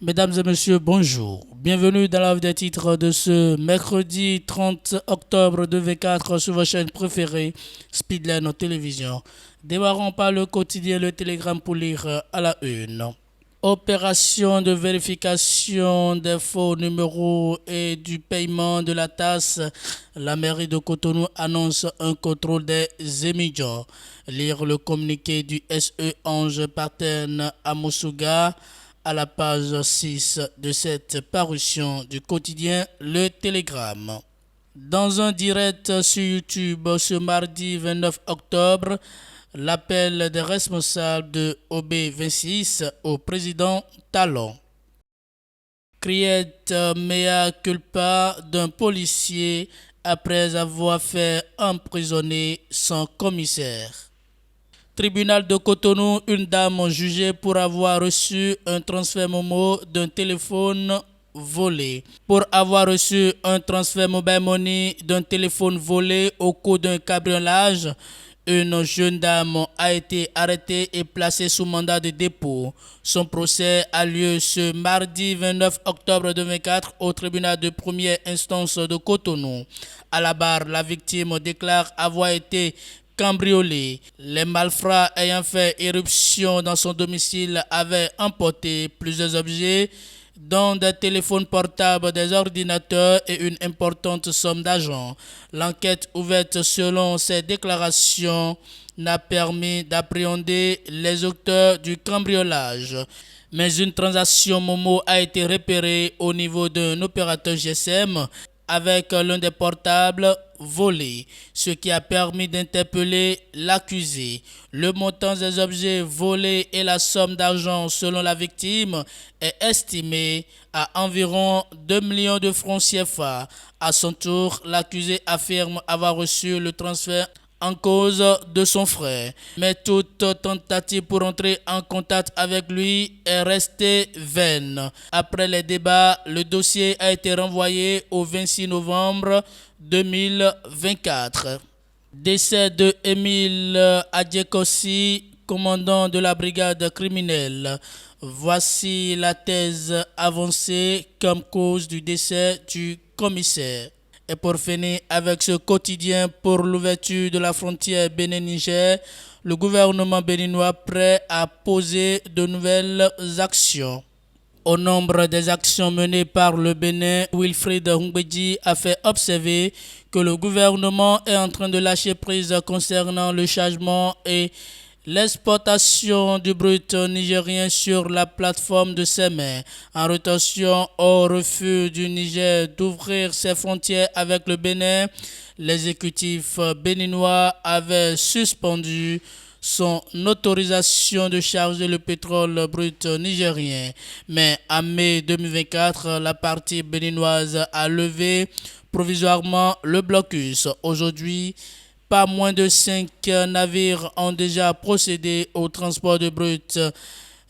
Mesdames et messieurs, bonjour. Bienvenue dans la revue des titres de ce mercredi 30 octobre 2024 sur votre chaîne préférée, Speedline Télévision. Démarrons par le quotidien Le Télégramme pour lire à la une. Opération de vérification des faux numéros et du paiement de la taxe. La mairie de Cotonou annonce un contrôle des émigrants. Lire le communiqué du SE Ange Partène à Moussouga à la page 6 de cette parution du quotidien Le Télégramme. Dans un direct sur YouTube ce mardi 29 octobre, l'appel des responsables de OB26 au président Talon. Criette mea culpa d'un policier après avoir fait emprisonner son commissaire. Tribunal de Cotonou, une dame jugée pour avoir reçu un transfert Momo d'un téléphone volé. Pour avoir reçu un transfert mobile money d'un téléphone volé au cours d'un cabriolage, une jeune dame a été arrêtée et placée sous mandat de dépôt. Son procès a lieu ce mardi 29 octobre 2024 au tribunal de première instance de Cotonou. À la barre, la victime déclare avoir été cambriolé. Les malfrats ayant fait éruption dans son domicile avaient emporté plusieurs objets, dont des téléphones portables, des ordinateurs et une importante somme d'argent. L'enquête ouverte selon ces déclarations n'a permis d'appréhender les auteurs du cambriolage. Mais une transaction Momo a été repérée au niveau d'un opérateur GSM avec l'un des portables volés, ce qui a permis d'interpeller l'accusé. Le montant des objets volés et la somme d'argent selon la victime est estimé à environ 2 millions de francs CFA. À son tour, l'accusé affirme avoir reçu le transfert en cause de son frère. Mais toute tentative pour entrer en contact avec lui est restée vaine. Après les débats, le dossier a été renvoyé au 26 novembre 2024. Décès de Émile Adjekossi, commandant de la brigade criminelle. Voici la thèse avancée comme cause du décès du commissaire. Et pour finir avec ce quotidien pour l'ouverture de la frontière Bénin-Niger, le gouvernement béninois prêt à poser de nouvelles actions. Au nombre des actions menées par le Bénin, Wilfried Ngbeji a fait observer que le gouvernement est en train de lâcher prise concernant le chargement et l'exportation du brut nigérien sur la plateforme de Sémé. En rétention au refus du Niger d'ouvrir ses frontières avec le Bénin, l'exécutif béninois avait suspendu son autorisation de charger le pétrole brut nigérien. Mais en mai 2024, la partie béninoise a levé provisoirement le blocus. Aujourd'hui, pas moins de 5 navires ont déjà procédé au transport de brut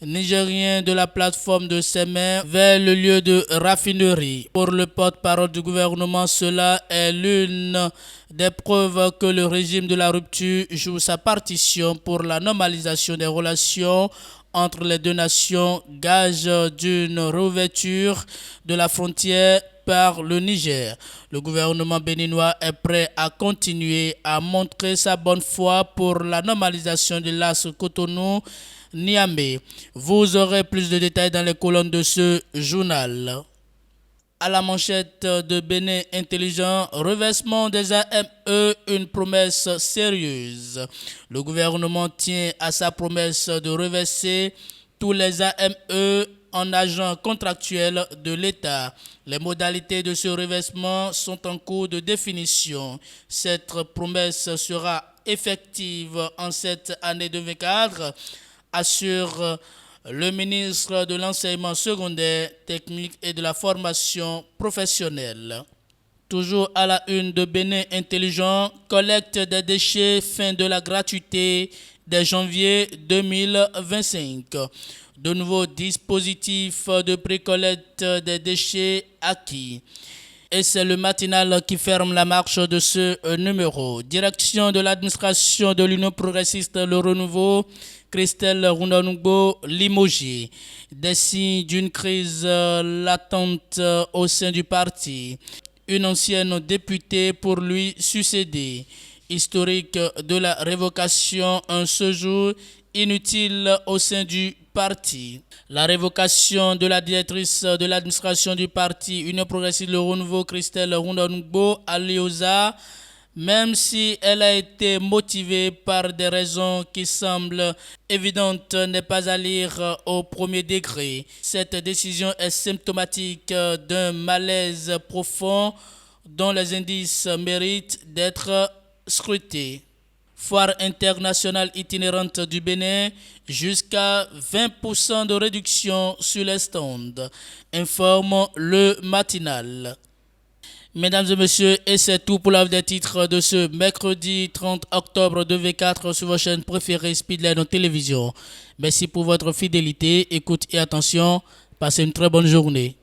nigérien de la plateforme de Sémé vers le lieu de raffinerie. Pour le porte-parole du gouvernement, cela est l'une des preuves que le régime de la rupture joue sa partition pour la normalisation des relations entre les deux nations, gage d'une réouverture de la frontière par le Niger. Le gouvernement béninois est prêt à continuer à montrer sa bonne foi pour la normalisation de l'As Cotonou Niamey. Vous aurez plus de détails dans les colonnes de ce journal. À la manchette de Bénin Intelligent, reversement des AME, une promesse sérieuse. Le gouvernement tient à sa promesse de reverser tous les AME en agents contractuels de l'État. Les modalités de ce reversement sont en cours de définition. Cette promesse sera effective en cette année 2024, assure le ministre de l'Enseignement secondaire, technique et de la formation professionnelle. Toujours à la une de Bénin Intelligent, collecte des déchets, fin de la gratuité dès janvier 2025. De nouveaux dispositifs de précollecte des déchets acquis. Et c'est le matinal qui ferme la marche de ce numéro. Direction de l'administration de l'Union progressiste Le Renouveau, Christelle Roundanougo, limogée. Des signes d'une crise latente au sein du parti. Une ancienne députée pour lui succéder. Historique de la révocation, un séjour inutile au sein du parti. La révocation de la directrice de l'administration du parti Union progressiste Le Renouveau, Christelle Roundanougo, à Liosa, même si elle a été motivée par des raisons qui semblent évidentes, n'est pas à lire au premier degré. Cette décision est symptomatique d'un malaise profond dont les indices méritent d'être scrutés. Foire internationale itinérante du Bénin, jusqu'à 20% de réduction sur les stands, informe le matinal. Mesdames et messieurs, et c'est tout pour la des titres de ce mercredi 30 octobre 2024 sur vos chaînes préférées Speedline Télévision. Merci pour votre fidélité, écoute et attention. Passez une très bonne journée.